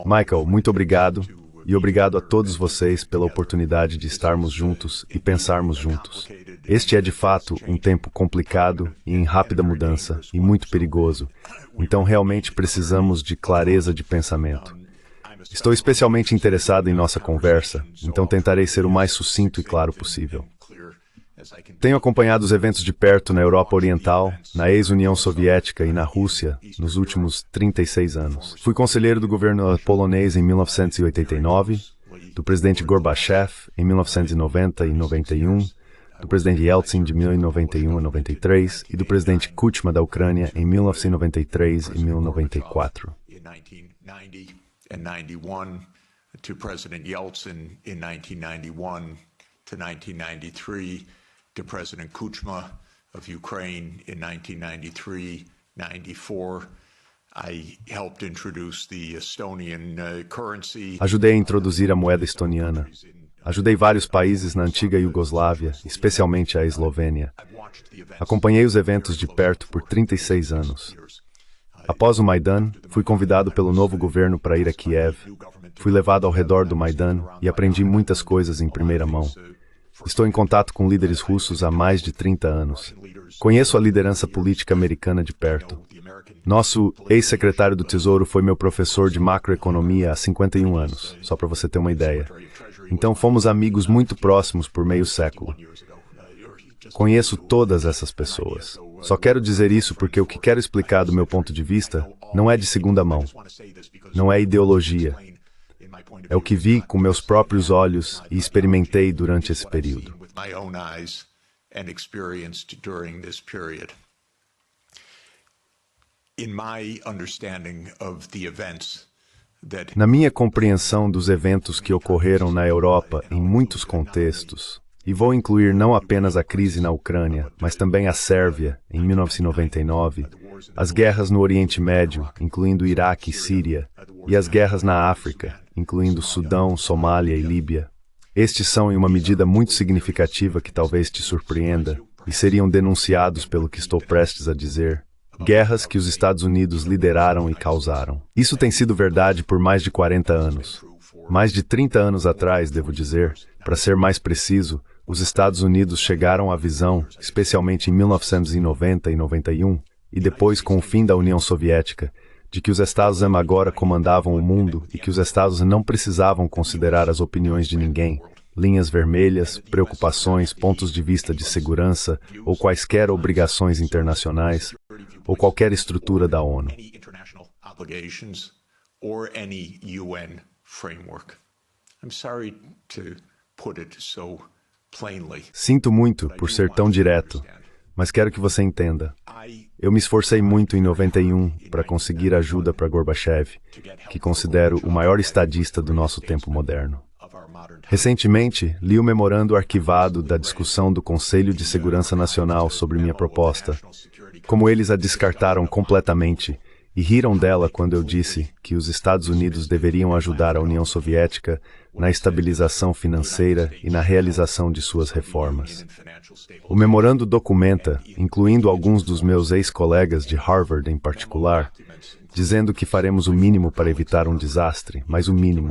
Michael, muito obrigado e obrigado a todos vocês pela oportunidade de estarmos juntos e pensarmos juntos. Este é de fato um tempo complicado e em rápida mudança e muito perigoso, então realmente precisamos de clareza de pensamento. Estou especialmente interessado em nossa conversa, então tentarei ser o mais sucinto e claro possível. Tenho acompanhado os eventos de perto na Europa Oriental, na ex-União Soviética e na Rússia nos últimos 36 anos. Fui conselheiro do governo polonês em 1989, do presidente Gorbachev em 1990 e 91, do presidente Yeltsin de 1991 a 93 e do presidente Kuchma da Ucrânia em 1993 e 1994. And 91 to President Yeltsin in 1991 to 1993 to President Kuchma of Ukraine in 1993-94. I helped introduce the Estonian currency. Ajudei a introduzir a moeda estoniana. Ajudei vários países na antiga Iugoslávia, especialmente a Eslovênia. Acompanhei os eventos de perto por 36 anos. Após o Maidan, fui convidado pelo novo governo para ir a Kiev. Fui levado ao redor do Maidan e aprendi muitas coisas em primeira mão. Estou em contato com líderes russos há mais de 30 anos. Conheço a liderança política americana de perto. Nosso ex-secretário do Tesouro foi meu professor de macroeconomia há 51 anos, só para você ter uma ideia. Então fomos amigos muito próximos por meio século. Conheço todas essas pessoas. Só quero dizer isso porque o que quero explicar do meu ponto de vista não é de segunda mão. Não é ideologia. É o que vi com meus próprios olhos e experimentei durante esse período. Na minha compreensão dos eventos que ocorreram na Europa em muitos contextos, e vou incluir não apenas a crise na Ucrânia, mas também a Sérvia, em 1999, as guerras no Oriente Médio, incluindo Iraque e Síria, e as guerras na África, incluindo Sudão, Somália e Líbia. Estes são em uma medida muito significativa que talvez te surpreenda, e seriam denunciados pelo que estou prestes a dizer, guerras que os Estados Unidos lideraram e causaram. Isso tem sido verdade por mais de 40 anos. Mais de 30 anos atrás, devo dizer, para ser mais preciso, os Estados Unidos chegaram à visão, especialmente em 1990 e 91, e depois com o fim da União Soviética, de que os Estados agora comandavam o mundo e que os Estados não precisavam considerar as opiniões de ninguém, linhas vermelhas, preocupações, pontos de vista de segurança ou quaisquer obrigações internacionais, ou qualquer estrutura da ONU. Sinto muito por ser tão direto, mas quero que você entenda. Eu me esforcei muito em 91 para conseguir ajuda para Gorbachev, que considero o maior estadista do nosso tempo moderno. Recentemente, li o memorando arquivado da discussão do Conselho de Segurança Nacional sobre minha proposta, como eles a descartaram completamente e riram dela quando eu disse que os Estados Unidos deveriam ajudar a União Soviética na estabilização financeira e na realização de suas reformas. O memorando documenta, incluindo alguns dos meus ex-colegas de Harvard em particular, dizendo que faremos o mínimo para evitar um desastre, mas o mínimo.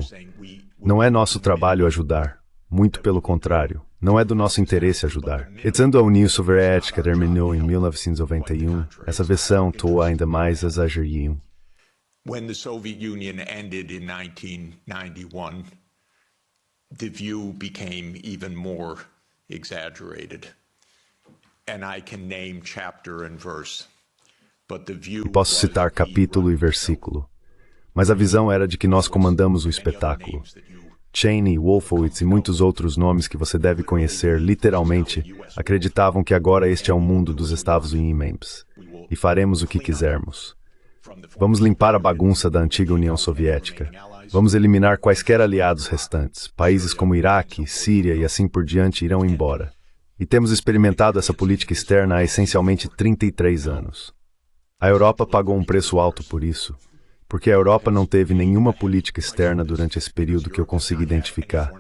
Não é nosso trabalho ajudar, muito pelo contrário. Não é do nosso interesse ajudar. Quando a União Soviética terminou em 1991, essa versão toa ainda mais exagerada. When the Soviet Union ended in 1991, the view became even more exaggerated. And I can name chapter and verse. But the view Posso citar capítulo e versículo. Mas a visão era de que nós comandamos o espetáculo. Cheney, Wolfowitz e muitos outros nomes que você deve conhecer, literalmente, acreditavam que agora este é o mundo dos Estados Unidos. E faremos o que quisermos. Vamos limpar a bagunça da antiga União Soviética. Vamos eliminar quaisquer aliados restantes. Países como Iraque, Síria e assim por diante irão embora. E temos experimentado essa política externa há essencialmente 33 anos. A Europa pagou um preço alto por isso. Porque a Europa não teve nenhuma política externa durante esse período que eu consigo identificar.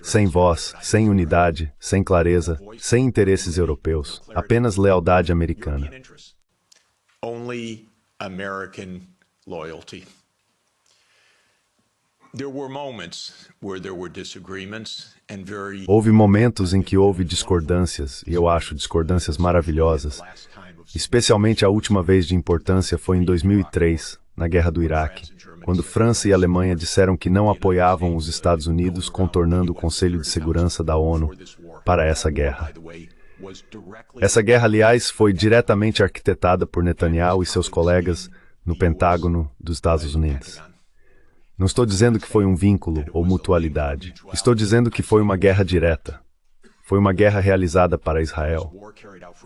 Sem voz, sem unidade, sem clareza, sem interesses europeus, apenas lealdade americana. Only American loyalty. There were moments where there were disagreements and very... Houve momentos em que houve discordâncias, e eu acho discordâncias maravilhosas. Especialmente a última vez de importância foi em 2003, na Guerra do Iraque, quando França e Alemanha disseram que não apoiavam os Estados Unidos contornando o Conselho de Segurança da ONU para essa guerra. Essa guerra, aliás, foi diretamente arquitetada por Netanyahu e seus colegas no Pentágono dos Estados Unidos. Não estou dizendo que foi um vínculo ou mutualidade. Estou dizendo que foi uma guerra direta. Foi uma guerra realizada para Israel.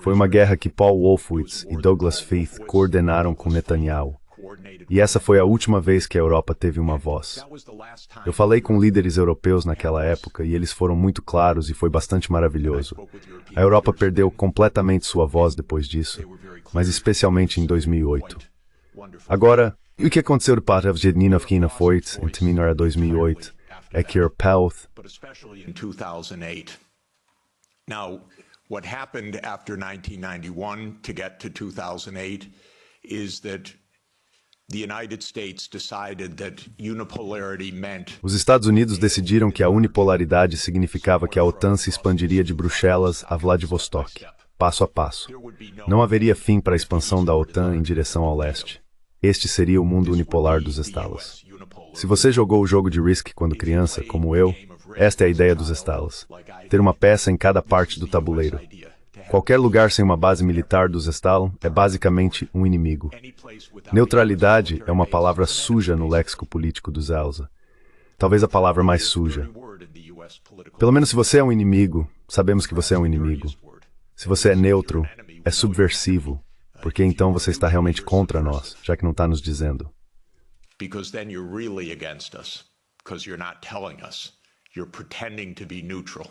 Foi uma guerra que Paul Wolfowitz e Douglas Feith coordenaram com Netanyahu. E essa foi a última vez que a Europa teve uma voz. Eu falei com líderes europeus naquela época e eles foram muito claros e foi bastante maravilhoso. A Europa perdeu completamente sua voz depois disso, mas especialmente em 2008. Agora, o que aconteceu depois de 1998 em terminar a 2008 é que Europe... Now, what happened after 1991 to get to 2008 is that the United States decided that unipolarity meant... Os Estados Unidos decidiram que a unipolaridade significava que a OTAN se expandiria de Bruxelas a Vladivostok, passo a passo. Não haveria fim para a expansão da OTAN em direção ao leste. Este seria o mundo unipolar dos estados. Se você jogou o jogo de Risk quando criança, como eu, esta é a ideia dos estados. Ter uma peça em cada parte do tabuleiro. Qualquer lugar sem uma base militar dos estados é basicamente um inimigo. Neutralidade é uma palavra suja no léxico político dos Elsa. Talvez a palavra mais suja. Pelo menos se você é um inimigo, sabemos que você é um inimigo. Se você é neutro, é subversivo, porque então você está realmente contra nós, já que não está nos dizendo. Because then you're really against us, because you're not telling us. You're pretending to be neutral.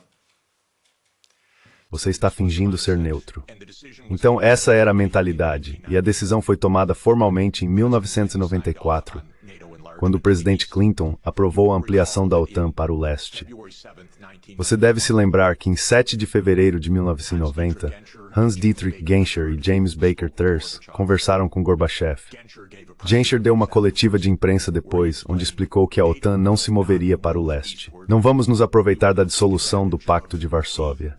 Você está fingindo ser neutro. Então essa era a mentalidade, e a decisão foi tomada formalmente em 1994, quando o presidente Clinton aprovou a ampliação da OTAN para o leste. Você deve se lembrar que em 7 de fevereiro de 1990, Hans-Dietrich Genscher e James Baker Thurst conversaram com Gorbachev. Genscher deu uma coletiva de imprensa depois, onde explicou que a OTAN não se moveria para o leste. Não vamos nos aproveitar da dissolução do Pacto de Varsóvia.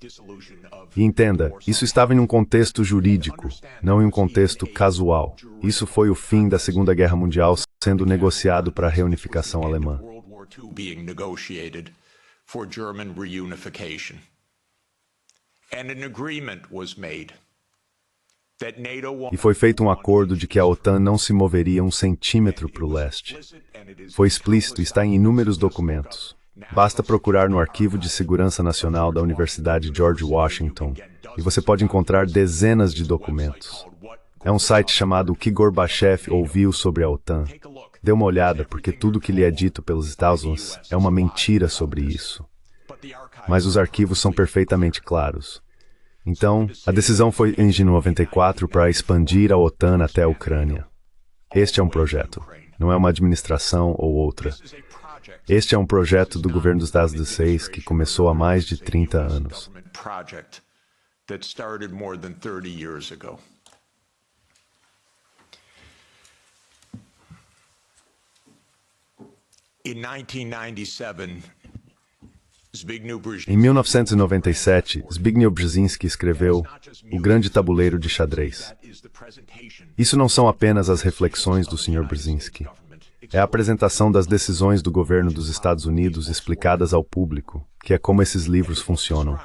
E entenda, isso estava em um contexto jurídico, não em um contexto casual. Isso foi o fim da Segunda Guerra Mundial sendo negociado para a reunificação alemã. E foi feito um acordo de que a OTAN não se moveria 1 centímetro para o leste. Foi explícito e está em inúmeros documentos. Basta procurar no Arquivo de Segurança Nacional da Universidade George Washington e você pode encontrar dezenas de documentos. É um site chamado O que Gorbachev ouviu sobre a OTAN. Dê uma olhada, porque tudo que lhe é dito pelos Estados Unidos é uma mentira sobre isso. Mas os arquivos são perfeitamente claros. Então, a decisão foi em 94 para expandir a OTAN até a Ucrânia. Este é um projeto, não é uma administração ou outra. Este é um projeto do governo dos Estados Unidos que começou há mais de 30 anos. Em 1997, Zbigniew Brzezinski escreveu O Grande Tabuleiro de Xadrez. Isso não são apenas as reflexões do Sr. Brzezinski. É a apresentação das decisões do governo dos Estados Unidos explicadas ao público, que é como esses livros funcionam.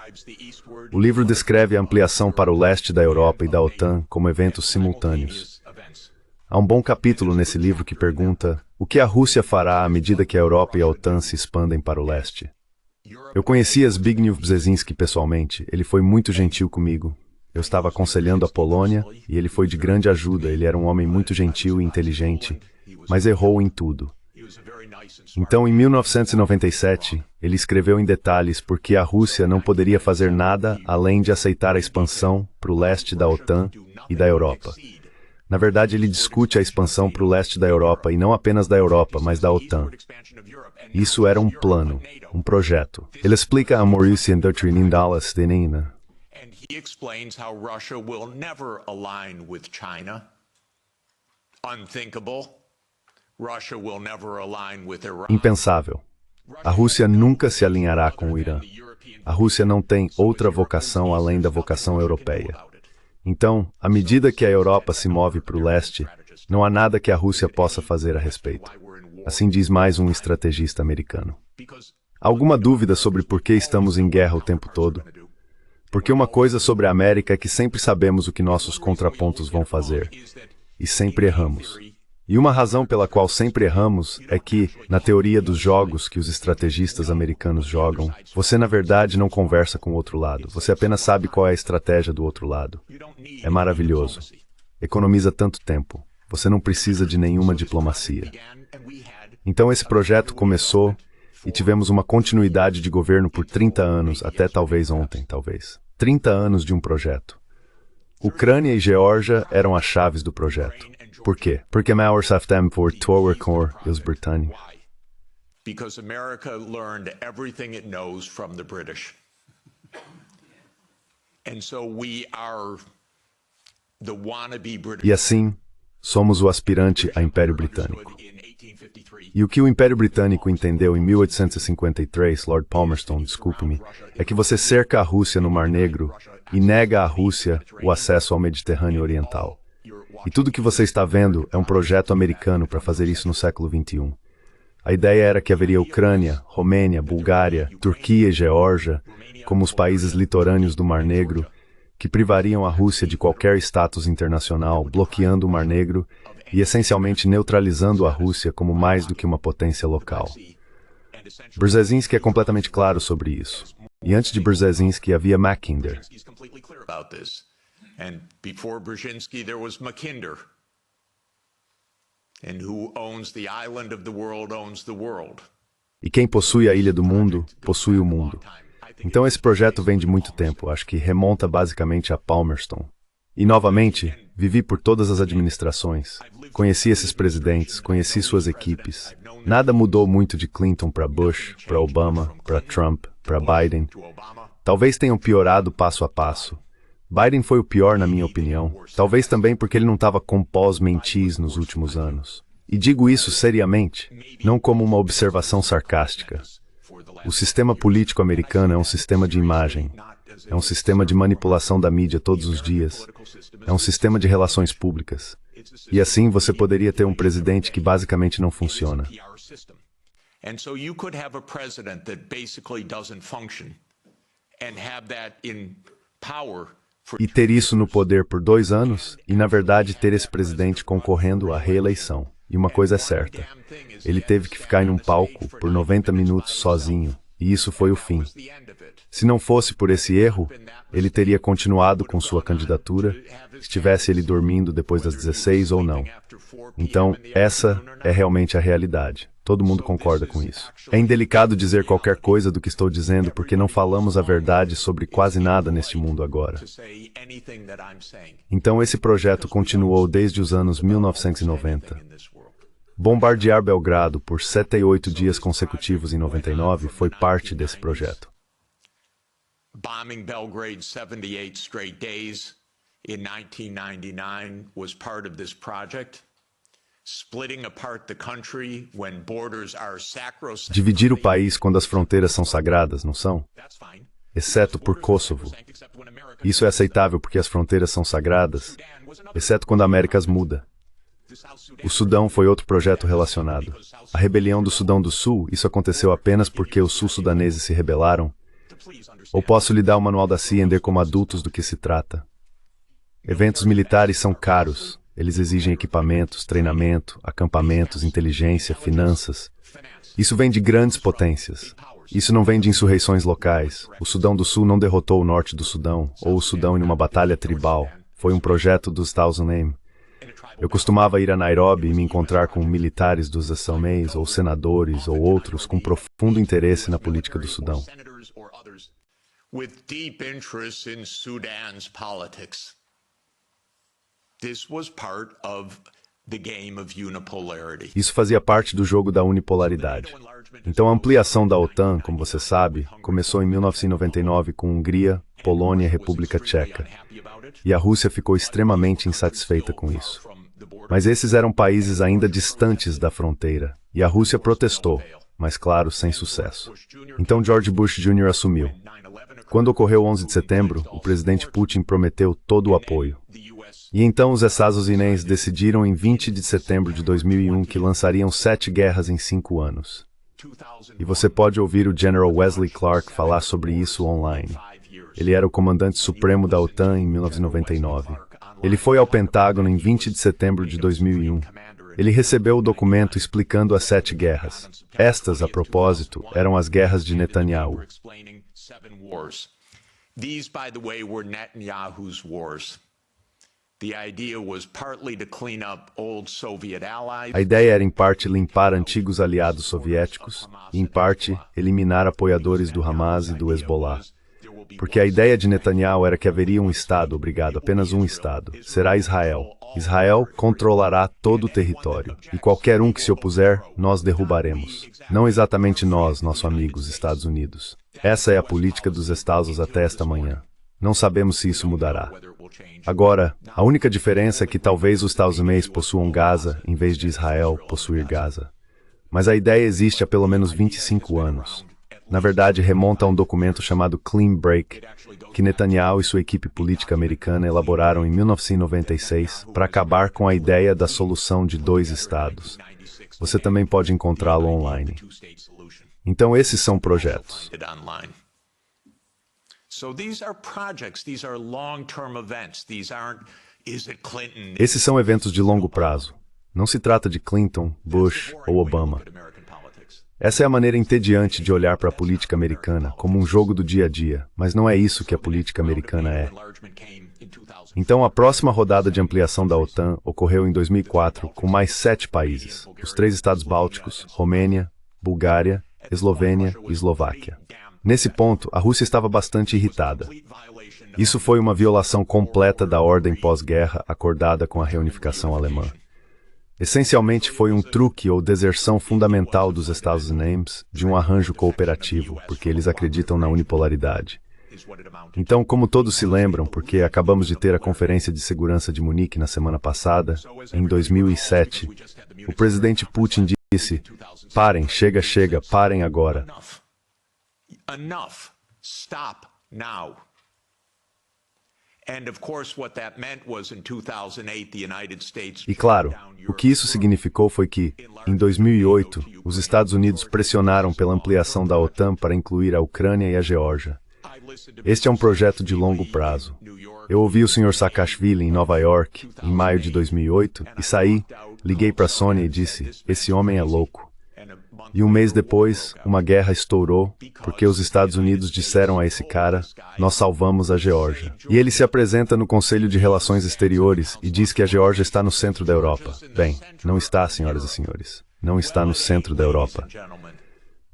O livro descreve a ampliação para o leste da Europa e da OTAN como eventos simultâneos. Há um bom capítulo nesse livro que pergunta o que a Rússia fará à medida que a Europa e a OTAN se expandem para o leste. Eu conhecia Zbigniew Brzezinski pessoalmente, ele foi muito gentil comigo. Eu estava aconselhando a Polônia e ele foi de grande ajuda, ele era um homem muito gentil e inteligente, mas errou em tudo. Então, em 1997, ele escreveu em detalhes por que a Rússia não poderia fazer nada além de aceitar a expansão para o leste da OTAN e da Europa. Na verdade, ele discute a expansão para o leste da Europa, e não apenas da Europa, mas da OTAN. Isso era um plano, um projeto. Ele explica a Mauritian Doctrine in Dallas de Nina. Impensável. A Rússia nunca se alinhará com o Irã. A Rússia não tem outra vocação além da vocação europeia. Então, à medida que a Europa se move para o leste, não há nada que a Rússia possa fazer a respeito. Assim diz mais um estrategista americano. Há alguma dúvida sobre por que estamos em guerra o tempo todo? Porque uma coisa sobre a América é que sempre sabemos o que nossos contrapontos vão fazer. E sempre erramos. E uma razão pela qual sempre erramos é que, na teoria dos jogos que os estrategistas americanos jogam, você na verdade não conversa com o outro lado, você apenas sabe qual é a estratégia do outro lado. É maravilhoso. Economiza tanto tempo. Você não precisa de nenhuma diplomacia. Então esse projeto começou e tivemos uma continuidade de governo por 30 anos, até talvez ontem, talvez. 30 anos de um projeto. Ucrânia e Geórgia eram as chaves do projeto. Por quê? Porque a maior saftem for Towercore e os britânicos. Because America learned everything it knows from the British. And so we are the wannabe British. E assim, somos o aspirante a Império Britânico. E o que o Império Britânico entendeu em 1853, Lord Palmerston, desculpe-me, é que você cerca a Rússia no Mar Negro e nega à Rússia o acesso ao Mediterrâneo Oriental. E tudo que você está vendo é um projeto americano para fazer isso no século XXI. A ideia era que haveria Ucrânia, Romênia, Bulgária, Turquia e Geórgia, como os países litorâneos do Mar Negro, que privariam a Rússia de qualquer status internacional, bloqueando o Mar Negro e essencialmente neutralizando a Rússia como mais do que uma potência local. Brzezinski é completamente claro sobre isso. E antes de Brzezinski havia Mackinder. And before Brzezinski, there was Mackinder. And who owns the island of the world owns the world. E quem possui a ilha do mundo, possui o mundo. Então esse projeto vem de muito tempo, acho que remonta basicamente a Palmerston. E novamente, vivi por todas as administrações. Conheci esses presidentes, conheci suas equipes. Nada mudou muito de Clinton para Bush, para Obama, para Trump, para Biden. Talvez tenham piorado passo a passo. Biden foi o pior, na minha opinião, talvez também porque ele não estava com pós-mentis nos últimos anos. E digo isso seriamente, não como uma observação sarcástica. O sistema político americano é um sistema de imagem, é um sistema de manipulação da mídia todos os dias, é um sistema de relações públicas. E assim você poderia ter um presidente que basicamente não funciona. And so you could have a president that basically doesn't function and have that in power. E ter isso no poder por 2 anos, e na verdade ter esse presidente concorrendo à reeleição. E uma coisa é certa, ele teve que ficar em um palco por 90 minutos sozinho, e isso foi o fim. Se não fosse por esse erro, ele teria continuado com sua candidatura, estivesse ele dormindo depois das 16 ou não. Então, essa é realmente a realidade. Todo mundo concorda com isso. É indelicado dizer qualquer coisa do que estou dizendo porque não falamos a verdade sobre quase nada neste mundo agora. Então esse projeto continuou desde os anos 1990. Bombardear Belgrado por 78 dias consecutivos em 99 foi parte desse projeto. Bombing Belgrade 78 straight days in 1999 was part of this project. Splitting apart the country when borders are sacrosanct. Dividir o país quando as fronteiras são sagradas, não são? Exceto por Kosovo. Isso é aceitável porque as fronteiras são sagradas, exceto quando a América as muda. O Sudão foi outro projeto relacionado. A rebelião do Sudão do Sul, isso aconteceu apenas porque os sul-sudaneses se rebelaram? Ou posso lhe dar o manual da CIA e entender como adultos do que se trata? Eventos militares são caros. Eles exigem equipamentos, treinamento, acampamentos, inteligência, finanças. Isso vem de grandes potências. Isso não vem de insurreições locais. O Sudão do Sul não derrotou o norte do Sudão, ou o Sudão em uma batalha tribal. Foi um projeto dos Thousand Aim. Eu costumava ir a Nairobi e me encontrar com militares dos assamês, ou senadores, ou outros com profundo interesse na política do Sudão. With deep interest in Sudan's politics. This was part of the game of unipolarity. Isso fazia parte do jogo da unipolaridade. Então a ampliação da OTAN, como você sabe, começou em 1999 com Hungria, Polônia e República Tcheca. E a Rússia ficou extremamente insatisfeita com isso. Mas esses eram países ainda distantes da fronteira, e a Rússia protestou, mas claro, sem sucesso. Então George Bush Jr. assumiu. Quando ocorreu o 11 de setembro, o presidente Putin prometeu todo o apoio. E então os Estados Unidos decidiram em 20 de setembro de 2001 que lançariam 7 guerras em 5 anos. E você pode ouvir o General Wesley Clark falar sobre isso online. Ele era o comandante supremo da OTAN em 1999. Ele foi ao Pentágono em 20 de setembro de 2001. Ele recebeu o documento explicando as 7 guerras. Estas, a propósito, eram as guerras de Netanyahu. These, by the way, were Netanyahu's wars. A ideia era, em parte, limpar antigos aliados soviéticos e, em parte, eliminar apoiadores do Hamas e do Hezbollah. Porque a ideia de Netanyahu era que haveria um Estado, obrigado, apenas um Estado. Será Israel. Israel controlará todo o território. E qualquer um que se opuser, nós derrubaremos. Não exatamente nós, nosso amigo, os Estados Unidos. Essa é a política dos Estados até esta manhã. Não sabemos se isso mudará. Agora, a única diferença é que talvez os Estados Unidos possuam Gaza, em vez de Israel possuir Gaza. Mas a ideia existe há pelo menos 25 anos. Na verdade, remonta a um documento chamado Clean Break, que Netanyahu e sua equipe política americana elaboraram em 1996 para acabar com a ideia da solução de 2 estados. Você também pode encontrá-lo online. Então, esses são projetos. Esses são eventos de longo prazo. Não se trata de Clinton, Bush ou Obama. Essa é a maneira entediante de olhar para a política americana, como um jogo do dia a dia, mas não é isso que a política americana é. Então, a próxima rodada de ampliação da OTAN ocorreu em 2004, com mais 7 países, os 3 estados bálticos, Romênia, Bulgária, Eslovênia e Eslováquia. Nesse ponto, a Rússia estava bastante irritada. Isso foi uma violação completa da ordem pós-guerra acordada com a reunificação alemã. Essencialmente foi um truque ou deserção fundamental dos Estados Unidos de um arranjo cooperativo, porque eles acreditam na unipolaridade. Então, como todos se lembram, porque acabamos de ter a Conferência de Segurança de Munique na semana passada, em 2007, o presidente Putin disse: "Parem, chega, chega, parem agora." Enough. Stop now. E claro, o que isso significou foi que, em 2008, os Estados Unidos pressionaram pela ampliação da OTAN para incluir a Ucrânia e a Geórgia. Este é um projeto de longo prazo. Eu ouvi o Sr. Saakashvili em Nova York, em maio de 2008, e saí, liguei para a Sônia e disse: "Esse homem é louco." E um mês depois, uma guerra estourou, porque os Estados Unidos disseram a esse cara: "Nós salvamos a Geórgia." E ele se apresenta no Conselho de Relações Exteriores e diz que a Geórgia está no centro da Europa. Bem, não está, senhoras e senhores. Não está no centro da Europa.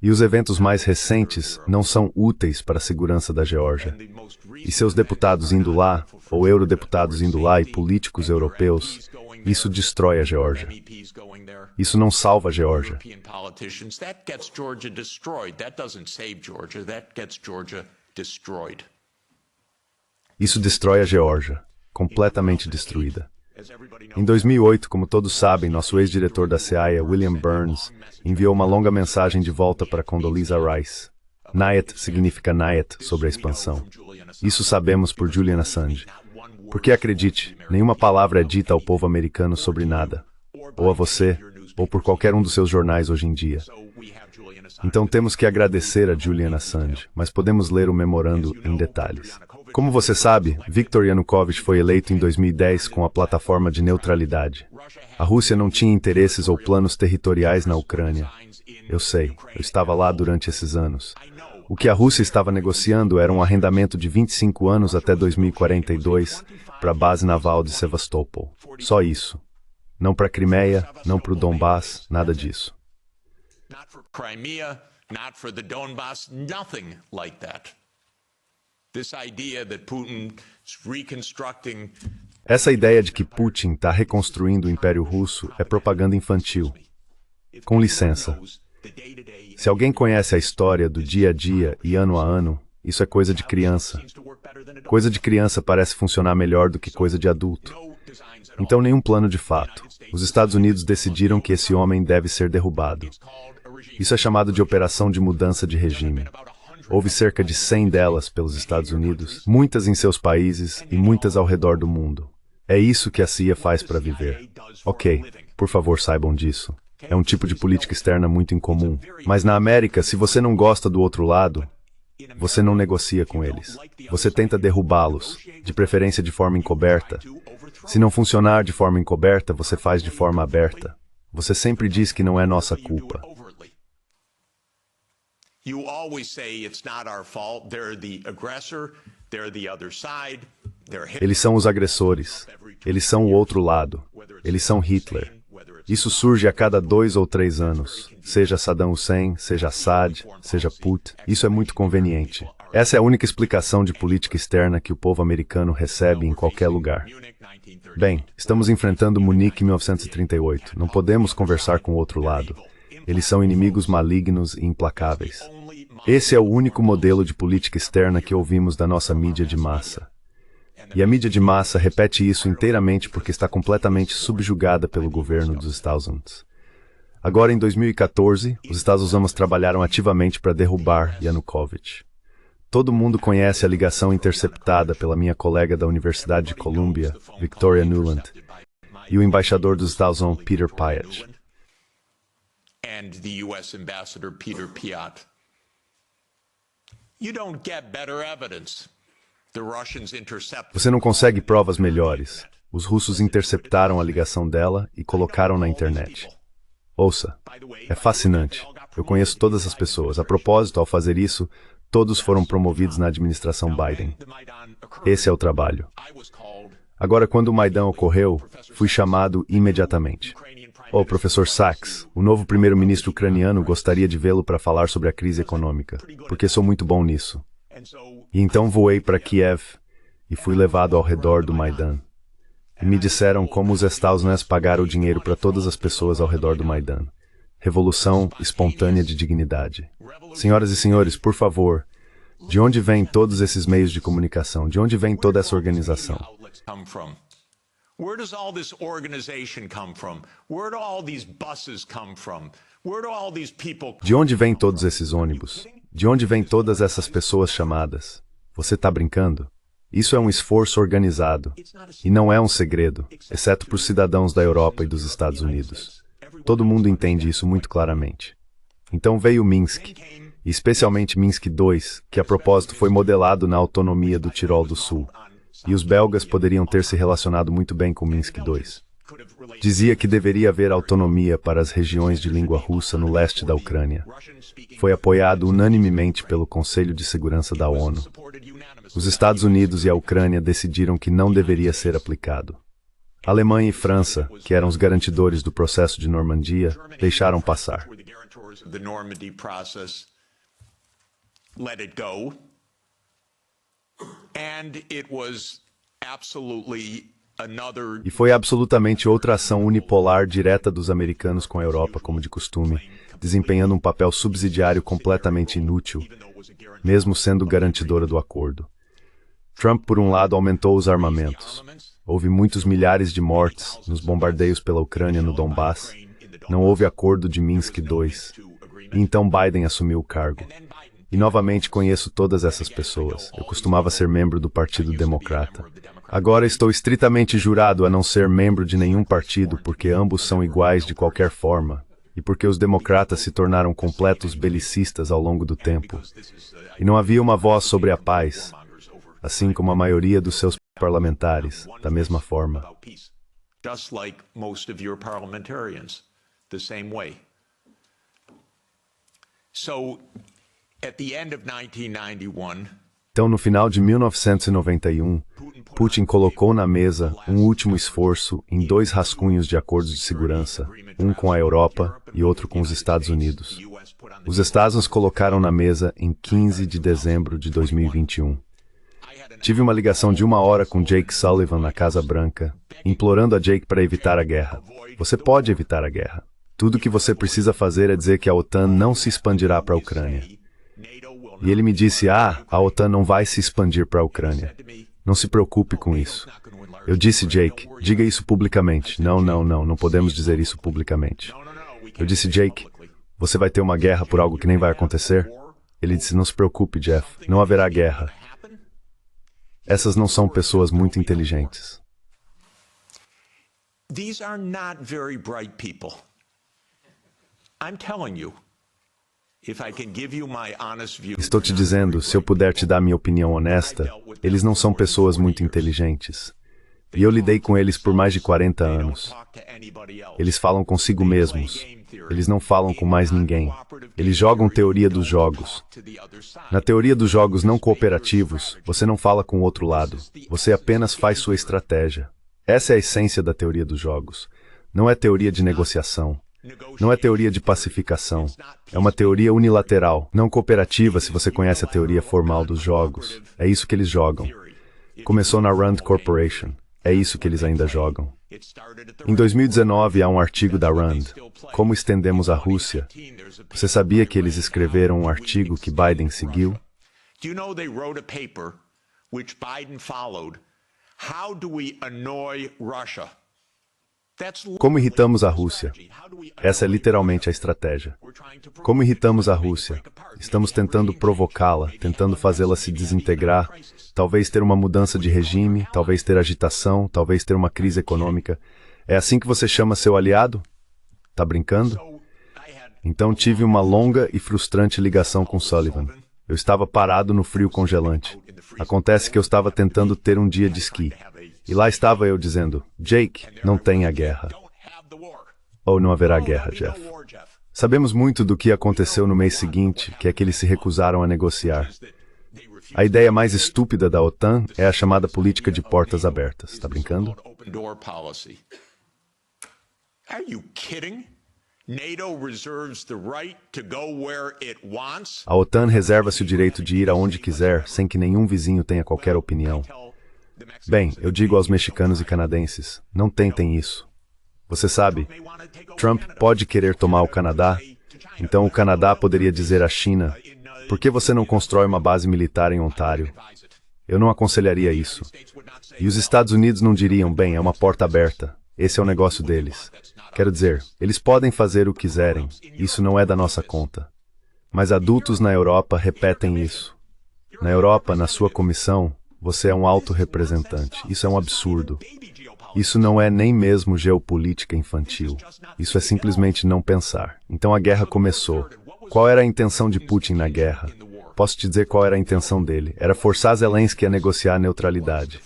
E os eventos mais recentes não são úteis para a segurança da Geórgia. E seus deputados indo lá, ou eurodeputados indo lá e políticos europeus, isso destrói a Geórgia. Isso não salva a Geórgia. Isso destrói a Geórgia, completamente destruída. Em 2008, como todos sabem, nosso ex-diretor da CIA, William Burns, enviou uma longa mensagem de volta para Condoleezza Rice. Nayat significa Nayat, sobre a expansão. Isso sabemos por Julian Assange. Porque, acredite, nenhuma palavra é dita ao povo americano sobre nada, ou a você, ou por qualquer um dos seus jornais hoje em dia. Então temos que agradecer a Julian Assange, mas podemos ler o memorando em detalhes. Como você sabe, Viktor Yanukovych foi eleito em 2010 com a plataforma de neutralidade. A Rússia não tinha interesses ou planos territoriais na Ucrânia. Eu sei, eu estava lá durante esses anos. O que a Rússia estava negociando era um arrendamento de 25 anos até 2042 para a base naval de Sevastopol. Só isso. Não para a Crimeia, não para o Donbass, nada disso. Not for Crimea, not for the Donbass, nothing like that. This idea that Putin is reconstructing. Essa ideia de que Putin está reconstruindo o Império Russo é propaganda infantil. Com licença. Se alguém conhece a história do dia a dia e ano a ano, isso é coisa de criança. Coisa de criança parece funcionar melhor do que coisa de adulto. Então nenhum plano de fato. Os Estados Unidos decidiram que esse homem deve ser derrubado. Isso é chamado de Operação de Mudança de Regime. Houve cerca de 100 delas pelos Estados Unidos, muitas em seus países e muitas ao redor do mundo. É isso que a CIA faz para viver. Ok, por favor saibam disso. É um tipo de política externa muito incomum. Mas na América, se você não gosta do outro lado, você não negocia com eles. Você tenta derrubá-los, de preferência de forma encoberta. Se não funcionar de forma encoberta, você faz de forma aberta. Você sempre diz que não é nossa culpa. Eles são os agressores. Eles são o outro lado. Eles são Hitler. Isso surge a cada 2 ou 3 anos. Seja Saddam Hussein, seja Assad, seja Putin. Isso é muito conveniente. Essa é a única explicação de política externa que o povo americano recebe em qualquer lugar. Bem, estamos enfrentando Munique em 1938. Não podemos conversar com o outro lado. Eles são inimigos malignos e implacáveis. Esse é o único modelo de política externa que ouvimos da nossa mídia de massa. E a mídia de massa repete isso inteiramente porque está completamente subjugada pelo governo dos Estados Unidos. Agora, em 2014, os Estados Unidos trabalharam ativamente para derrubar Yanukovych. Todo mundo conhece a ligação interceptada pela minha colega da Universidade de Columbia, Victoria Nuland, e o embaixador dos Estados Unidos, Peter Piot. And the U.S. Ambassador Peter Piot. You don't get better evidence. Você não consegue provas melhores. Os russos interceptaram a ligação dela e colocaram na internet. Ouça, é fascinante. Eu conheço todas as pessoas. A propósito, ao fazer isso, todos foram promovidos na administração Biden. Esse é o trabalho. Agora, quando o Maidan ocorreu, fui chamado imediatamente. Oh, professor Sachs, o novo primeiro-ministro ucraniano gostaria de vê-lo para falar sobre a crise econômica, porque sou muito bom nisso. E então voei para Kiev e fui levado ao redor do Maidan. E me disseram como os Estados Unidos pagaram o dinheiro para todas as pessoas ao redor do Maidan. Revolução espontânea de dignidade. Senhoras e senhores, por favor, de onde vêm todos esses meios de comunicação? De onde vem toda essa organização? Where does all this organization come from? Where do all these buses come from? Where do all these people come from? De onde vêm todos esses ônibus? De onde vêm todas essas pessoas chamadas? Você está brincando? Isso é um esforço organizado. E não é um segredo, exceto para os cidadãos da Europa e dos Estados Unidos. Todo mundo entende isso muito claramente. Então veio Minsk, e especialmente Minsk II, que a propósito foi modelado na autonomia do Tirol do Sul. E os belgas poderiam ter se relacionado muito bem com Minsk II. Dizia que deveria haver autonomia para as regiões de língua russa no leste da Ucrânia. Foi apoiado unanimemente pelo Conselho de Segurança da ONU. Os Estados Unidos e a Ucrânia decidiram que não deveria ser aplicado. Alemanha e França, que eram os garantidores do processo de Normandia, deixaram passar. E foi absolutamente outra ação unipolar direta dos americanos com a Europa, como de costume, desempenhando um papel subsidiário completamente inútil, mesmo sendo garantidora do acordo. Trump, por um lado, aumentou os armamentos. Houve muitos milhares de mortes nos bombardeios pela Ucrânia no Donbass. Não houve acordo de Minsk II. E então Biden assumiu o cargo. E novamente conheço todas essas pessoas. Eu costumava ser membro do Partido Democrata. Agora estou estritamente jurado a não ser membro de nenhum partido, porque ambos são iguais de qualquer forma, e porque os democratas se tornaram completos belicistas ao longo do tempo. E não havia uma voz sobre a paz, assim como a maioria dos seus parlamentares, da mesma forma. Just like most of your parliamentarians, the same way. So, at the end of 1991, então, no final de 1991, Putin colocou na mesa um último esforço em 2 rascunhos de acordos de segurança, um com a Europa e outro com os Estados Unidos. Os Estados Unidos colocaram na mesa em 15 de dezembro de 2021. Tive uma ligação de 1 hora com Jake Sullivan na Casa Branca, implorando a Jake para evitar a guerra. Você pode evitar a guerra. Tudo o que você precisa fazer é dizer que a OTAN não se expandirá para a Ucrânia. E ele me disse, a OTAN não vai se expandir para a Ucrânia. Não se preocupe com isso. Eu disse, Jake, diga isso publicamente. Não podemos dizer isso publicamente. Eu disse, Jake, você vai ter uma guerra por algo que nem vai acontecer? Ele disse, não se preocupe, Jeff, não haverá guerra. Essas não são pessoas muito inteligentes. These are not very bright people. I'm telling you. If I can give you my honest view. Estou te dizendo, se eu puder te dar minha opinião honesta, eles não são pessoas muito inteligentes. E eu lidei com eles por mais de 40 anos. Eles falam consigo mesmos. Eles não falam com mais ninguém. Eles jogam teoria dos jogos. Na teoria dos jogos não cooperativos, você não fala com o outro lado. Você apenas faz sua estratégia. Essa é a essência da teoria dos jogos. Não é teoria de negociação. Não é teoria de pacificação. É uma teoria unilateral, não cooperativa se você conhece a teoria formal dos jogos. É isso que eles jogam. Começou na Rand Corporation. É isso que eles ainda jogam. Em 2019 há um artigo da Rand, Como estendemos a Rússia. Você sabia que eles escreveram um artigo que Biden seguiu? Do you know they wrote a paper which Biden followed? How do we annoy Russia? Como irritamos a Rússia? Essa é literalmente a estratégia. Como irritamos a Rússia? Estamos tentando provocá-la, tentando fazê-la se desintegrar, talvez ter uma mudança de regime, talvez ter agitação, talvez ter uma crise econômica. É assim que você chama seu aliado? Tá brincando? Então tive uma longa e frustrante ligação com Sullivan. Eu estava parado no frio congelante. Acontece que eu estava tentando ter um dia de esqui. E lá estava eu dizendo, Jake, não tenha guerra. Ou não haverá guerra, Jeff. Sabemos muito do que aconteceu no mês seguinte, que é que eles se recusaram a negociar. A ideia mais estúpida da OTAN é a chamada política de portas abertas. Tá brincando? A OTAN reserva-se o direito de ir aonde quiser, sem que nenhum vizinho tenha qualquer opinião. Bem, eu digo aos mexicanos e canadenses, não tentem isso. Você sabe, Trump pode querer tomar o Canadá, então o Canadá poderia dizer à China, por que você não constrói uma base militar em Ontário? Eu não aconselharia isso. E os Estados Unidos não diriam, bem, é uma porta aberta, esse é o negócio deles. Quero dizer, eles podem fazer o que quiserem, isso não é da nossa conta. Mas adultos na Europa repetem isso. Na Europa, na sua comissão, você é um alto representante. Isso é um absurdo. Isso não é nem mesmo geopolítica infantil. Isso é simplesmente não pensar. Então a guerra começou. Qual era a intenção de Putin na guerra? Posso te dizer qual era a intenção dele. Era forçar Zelensky a negociar a neutralidade.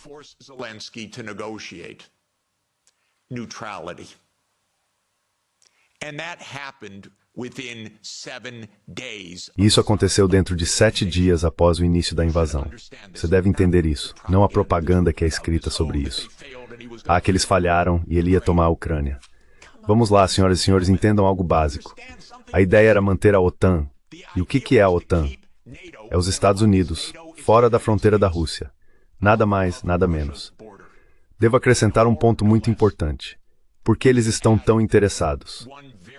E isso aconteceu dentro de 7 dias após o início da invasão. Você deve entender isso, não a propaganda que é escrita sobre isso. Ah, que eles falharam e ele ia tomar a Ucrânia. Vamos lá, senhoras e senhores, entendam algo básico. A ideia era manter a OTAN. E o que é a OTAN? É os Estados Unidos, fora da fronteira da Rússia. Nada mais, nada menos. Devo acrescentar um ponto muito importante. Por que eles estão tão interessados?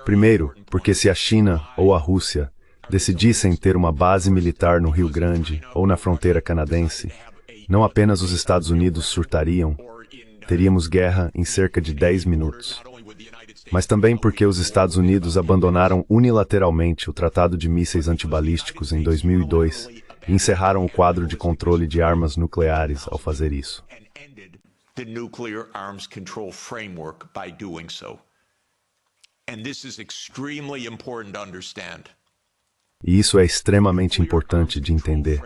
Primeiro, porque se a China ou a Rússia decidissem ter uma base militar no Rio Grande ou na fronteira canadense, não apenas os Estados Unidos surtariam, teríamos guerra em cerca de 10 minutos. Mas também porque os Estados Unidos abandonaram unilateralmente o Tratado de Mísseis Antibalísticos em 2002 e encerraram o quadro de controle de armas nucleares ao fazer isso. E isso é extremamente importante de entender.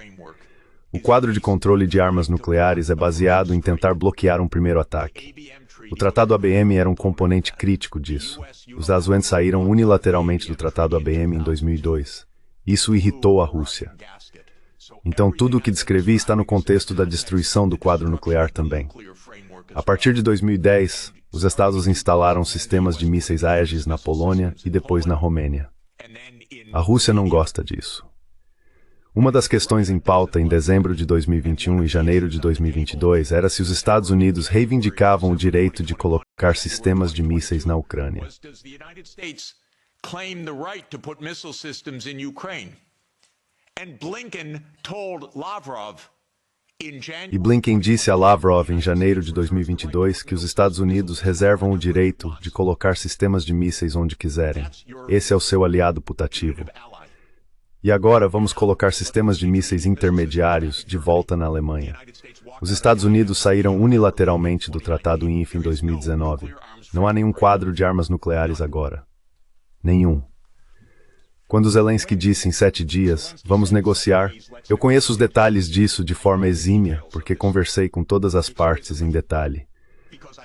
O quadro de controle de armas nucleares é baseado em tentar bloquear um primeiro ataque. O Tratado ABM era um componente crítico disso. Os Azuen saíram unilateralmente do Tratado ABM em 2002. Isso irritou a Rússia. Então tudo o que descrevi está no contexto da destruição do quadro nuclear também. A partir de 2010, os Estados instalaram sistemas de mísseis Aegis na Polônia e depois na Romênia. A Rússia não gosta disso. Uma das questões em pauta em dezembro de 2021 e janeiro de 2022 era se os Estados Unidos reivindicavam o direito de colocar sistemas de mísseis na Ucrânia. E Blinken disse a Lavrov em janeiro de 2022 que os Estados Unidos reservam o direito de colocar sistemas de mísseis onde quiserem. Esse é o seu aliado putativo. E agora vamos colocar sistemas de mísseis intermediários de volta na Alemanha. Os Estados Unidos saíram unilateralmente do Tratado INF em 2019. Não há nenhum quadro de armas nucleares agora. Nenhum. Quando Zelensky disse em 7 dias, vamos negociar, eu conheço os detalhes disso de forma exímia, porque conversei com todas as partes em detalhe.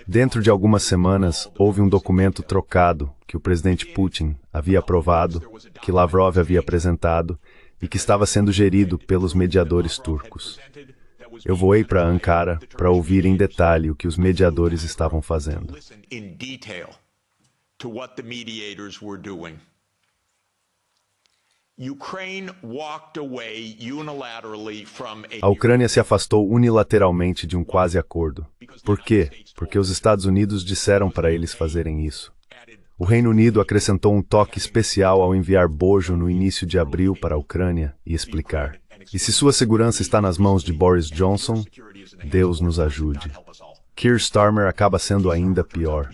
Dentro de algumas semanas, houve um documento trocado que o presidente Putin havia aprovado, que Lavrov havia apresentado e que estava sendo gerido pelos mediadores turcos. Eu voei para Ankara para ouvir em detalhe o que os mediadores estavam fazendo. A Ucrânia se afastou unilateralmente de um quase acordo. Por quê? Porque os Estados Unidos disseram para eles fazerem isso. O Reino Unido acrescentou um toque especial ao enviar bojo no início de abril para a Ucrânia e explicar. E se sua segurança está nas mãos de Boris Johnson, Deus nos ajude. Keir Starmer acaba sendo ainda pior.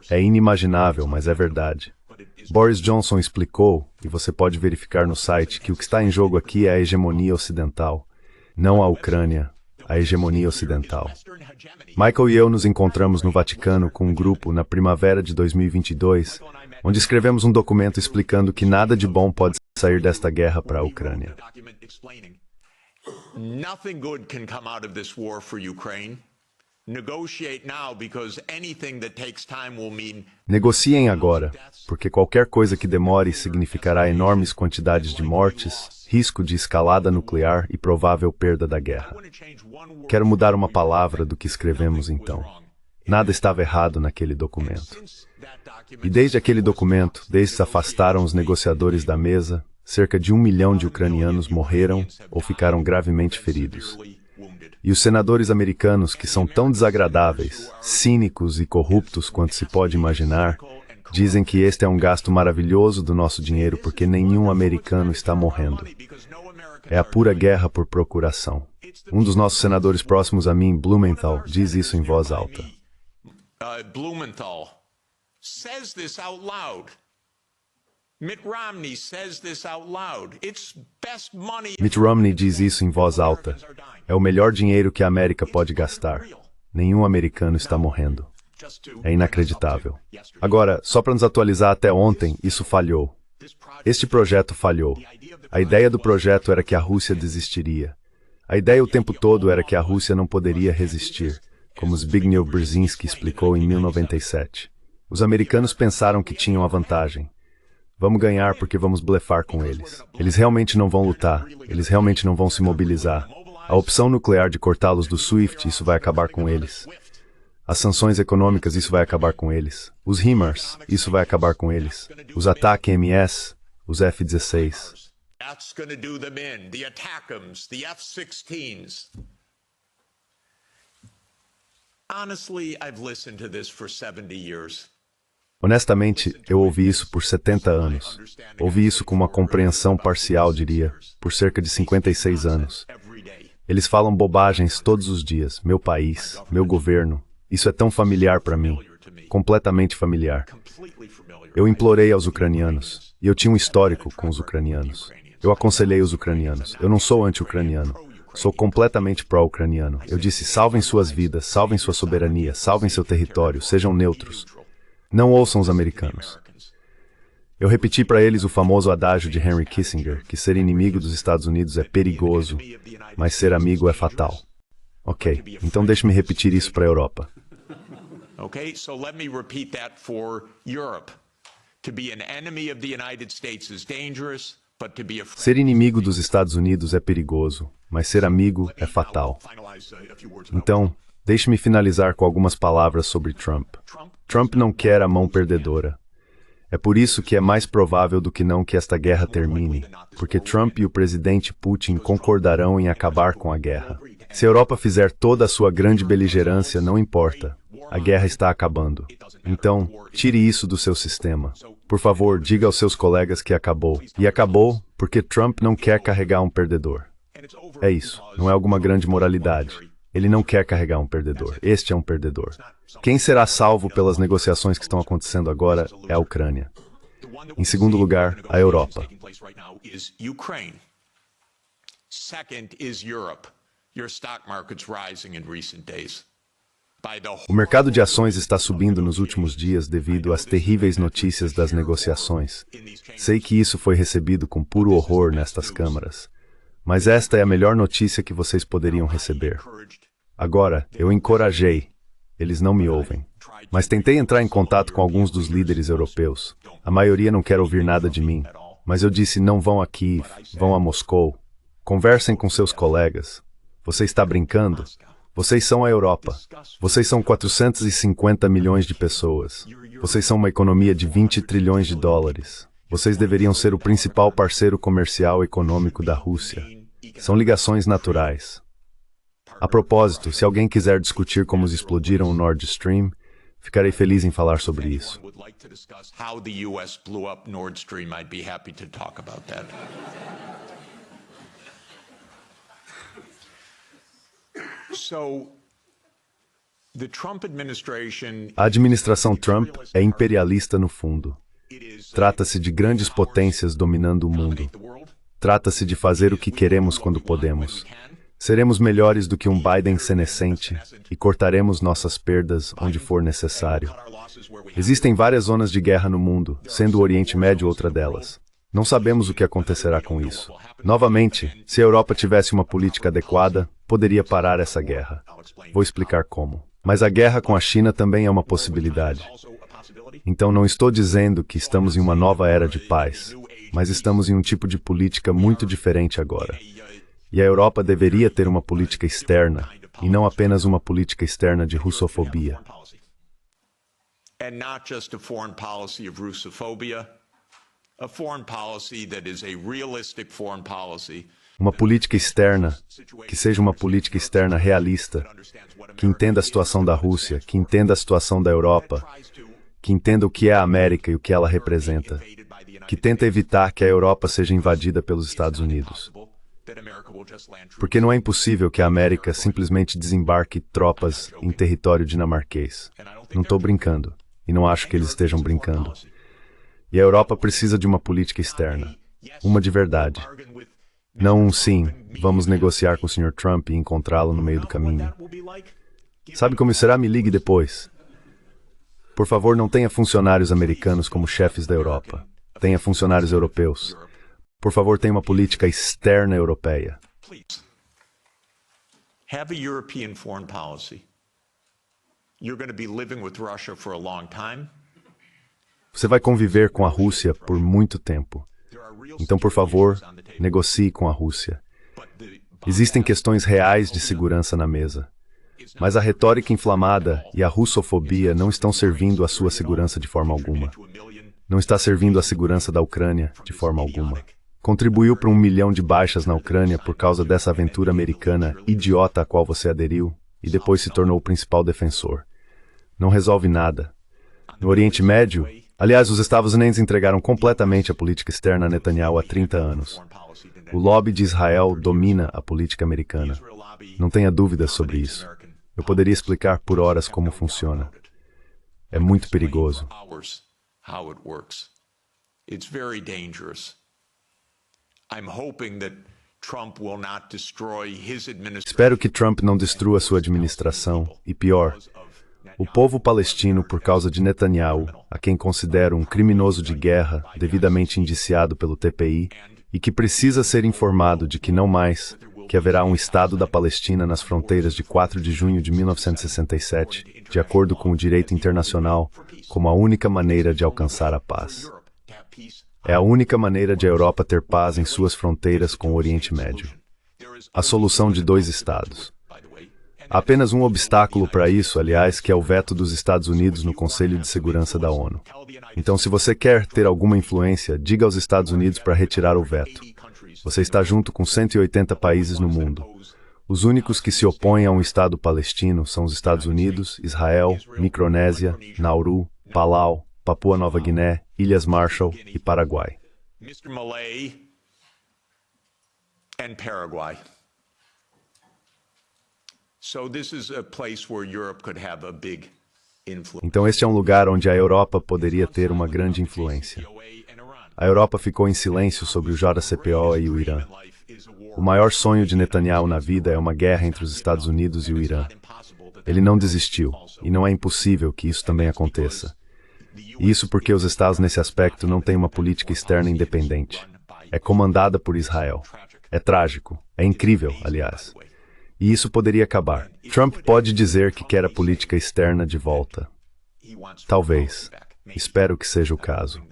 É inimaginável, mas é verdade. Boris Johnson explicou, e você pode verificar no site, que o que está em jogo aqui é a hegemonia ocidental. Não a Ucrânia, a hegemonia ocidental. Michael e eu nos encontramos no Vaticano com um grupo na primavera de 2022, onde escrevemos um documento explicando que nada de bom pode sair desta guerra para a Ucrânia. Nothing good can come out of this war for Ukraine. Negotiate now because anything that takes time will mean. Negociem agora, porque qualquer coisa que demore significará enormes quantidades de mortes, risco de escalada nuclear e provável perda da guerra. Quero mudar uma palavra do que escrevemos então. Nada estava errado naquele documento. E desde aquele documento, desde que se afastaram os negociadores da mesa, cerca de 1 milhão de ucranianos morreram ou ficaram gravemente feridos. E os senadores americanos, que são tão desagradáveis, cínicos e corruptos quanto se pode imaginar, dizem que este é um gasto maravilhoso do nosso dinheiro porque nenhum americano está morrendo. É a pura guerra por procuração. Um dos nossos senadores próximos a mim, Blumenthal, diz isso em voz alta. Blumenthal says this out loud. Mitt Romney says this out loud. It's best money. Mitt Romney diz isso em voz alta. É o melhor dinheiro que a América pode gastar. Nenhum americano está morrendo. É inacreditável. Agora, só para nos atualizar até ontem, isso falhou. Este projeto falhou. A ideia do projeto era que a Rússia desistiria. A ideia o tempo todo era que a Rússia não poderia resistir, como Zbigniew Brzezinski explicou em 1997. Os americanos pensaram que tinham a vantagem. Vamos ganhar porque vamos blefar com eles. Eles realmente não vão lutar. Eles realmente não vão se mobilizar. A opção nuclear de cortá-los do SWIFT, isso vai acabar com eles. As sanções econômicas, isso vai acabar com eles. Os HIMARS, isso vai acabar com eles. Os ataques MS, os F-16. That's going to do them in. The ATACMS, the F-16s. Honestly, I've listened to this for 70 years. Honestamente, eu ouvi isso por 70 anos. Ouvi isso com uma compreensão parcial, diria, por cerca de 56 anos. Eles falam bobagens todos os dias. Meu país, meu governo. Isso é tão familiar para mim. Completamente familiar. Eu implorei aos ucranianos. E eu tinha um histórico com os ucranianos. Eu aconselhei os ucranianos. Eu não sou anti-ucraniano. Sou completamente pró-ucraniano. Eu disse, salvem suas vidas, salvem sua soberania, salvem seu território, sejam neutros. Não ouçam os americanos. Eu repeti para eles o famoso adágio de Henry Kissinger, que ser inimigo dos Estados Unidos é perigoso, mas ser amigo é fatal. Ok, então deixe-me repetir isso para a Europa. Okay, so let me repeat that for Europe. To be an enemy of the United States is dangerous, but to be a friend. Ser inimigo dos Estados Unidos é perigoso, mas ser amigo é fatal. Então, deixe-me finalizar com algumas palavras sobre Trump. Trump não quer a mão perdedora. É por isso que é mais provável do que não que esta guerra termine, porque Trump e o presidente Putin concordarão em acabar com a guerra. Se a Europa fizer toda a sua grande beligerância, não importa. A guerra está acabando. Então, tire isso do seu sistema. Por favor, diga aos seus colegas que acabou. E acabou porque Trump não quer carregar um perdedor. É isso, não é alguma grande moralidade. Ele não quer carregar um perdedor. Este é um perdedor. Quem será salvo pelas negociações que estão acontecendo agora é a Ucrânia. Em segundo lugar, a Europa. O mercado de ações está subindo nos últimos dias devido às terríveis notícias das negociações. Sei que isso foi recebido com puro horror nestas câmaras. Mas esta é a melhor notícia que vocês poderiam receber. Agora, eu encorajei. Eles não me ouvem. Mas tentei entrar em contato com alguns dos líderes europeus. A maioria não quer ouvir nada de mim. Mas eu disse, não vão a Kiev, vão a Moscou. Conversem com seus colegas. Você está brincando? Vocês são a Europa. Vocês são 450 milhões de pessoas. Vocês são uma economia de 20 trilhões de dólares. Vocês deveriam ser o principal parceiro comercial e econômico da Rússia. São ligações naturais. A propósito, se alguém quiser discutir como explodiram o Nord Stream, ficarei feliz em falar sobre isso. A administração Trump é imperialista no fundo. Trata-se de grandes potências dominando o mundo. Trata-se de fazer o que queremos quando podemos. Seremos melhores do que um Biden senescente e cortaremos nossas perdas onde for necessário. Existem várias zonas de guerra no mundo, sendo o Oriente Médio outra delas. Não sabemos o que acontecerá com isso. Novamente, se a Europa tivesse uma política adequada, poderia parar essa guerra. Vou explicar como. Mas a guerra com a China também é uma possibilidade. Então não estou dizendo que estamos em uma nova era de paz, mas estamos em um tipo de política muito diferente agora. E a Europa deveria ter uma política externa, e não apenas uma política externa de russofobia. Uma política externa, que seja uma política externa realista, que entenda a situação da Rússia, que entenda a situação da Europa, que entenda o que é a América e o que ela representa, que tenta evitar que a Europa seja invadida pelos Estados Unidos. Porque não é impossível que a América simplesmente desembarque tropas em território dinamarquês. Não estou brincando, e não acho que eles estejam brincando. E a Europa precisa de uma política externa, uma de verdade. Não um sim, vamos negociar com o Sr. Trump e encontrá-lo no meio do caminho. Sabe como será? Me ligue depois. Por favor, não tenha funcionários americanos como chefes da Europa. Tenha funcionários europeus. Por favor, tenha uma política externa europeia. Have a European foreign policy. You're going to be living with Russia for a long time. Você vai conviver com a Rússia por muito tempo. Então, por favor, negocie com a Rússia. Existem questões reais de segurança na mesa. Mas a retórica inflamada e a russofobia não estão servindo à sua segurança de forma alguma. Não está servindo à segurança da Ucrânia de forma alguma. Contribuiu para 1 milhão de baixas na Ucrânia por causa dessa aventura americana idiota a qual você aderiu e depois se tornou o principal defensor. Não resolve nada. No Oriente Médio, aliás, os Estados Unidos entregaram completamente a política externa a Netanyahu há 30 anos. O lobby de Israel domina a política americana. Não tenha dúvidas sobre isso. Eu poderia explicar por horas como funciona. É muito perigoso. Espero que Trump não destrua sua administração e, pior, o povo palestino por causa de Netanyahu, a quem considero um criminoso de guerra devidamente indiciado pelo TPI e que precisa ser informado de que não mais, que haverá um Estado da Palestina nas fronteiras de 4 de junho de 1967, de acordo com o direito internacional, como a única maneira de alcançar a paz. É a única maneira de a Europa ter paz em suas fronteiras com o Oriente Médio. A solução de 2 estados. Há apenas um obstáculo para isso, aliás, que é o veto dos Estados Unidos no Conselho de Segurança da ONU. Então, se você quer ter alguma influência, diga aos Estados Unidos para retirar o veto. Você está junto com 180 países no mundo. Os únicos que se opõem a um Estado palestino são os Estados Unidos, Israel, Micronésia, Nauru, Palau, Papua Nova Guiné, Ilhas Marshall e Paraguai. and Paraguay. So this is a place where Europe could have a big influence. Então este é um lugar onde a Europa poderia ter uma grande influência. A Europa ficou em silêncio sobre o JCPOA e o Irã. O maior sonho de Netanyahu na vida é uma guerra entre os Estados Unidos e o Irã. Ele não desistiu, e não é impossível que isso também aconteça. E isso porque os Estados, nesse aspecto, não têm uma política externa independente. É comandada por Israel. É trágico. É incrível, aliás. E isso poderia acabar. Trump pode dizer que quer a política externa de volta. Talvez. Espero que seja o caso.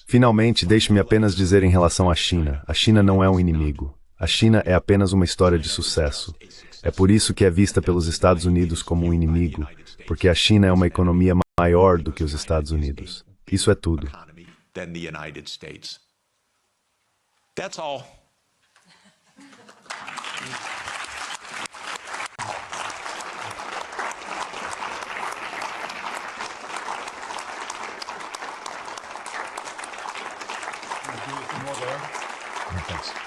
Finalmente, deixe-me apenas dizer em relação à China. A China não é um inimigo. A China é apenas uma história de sucesso. É por isso que é vista pelos Estados Unidos como um inimigo, porque a China é uma economia maior do que os Estados Unidos. Isso é tudo. That's all. Thanks.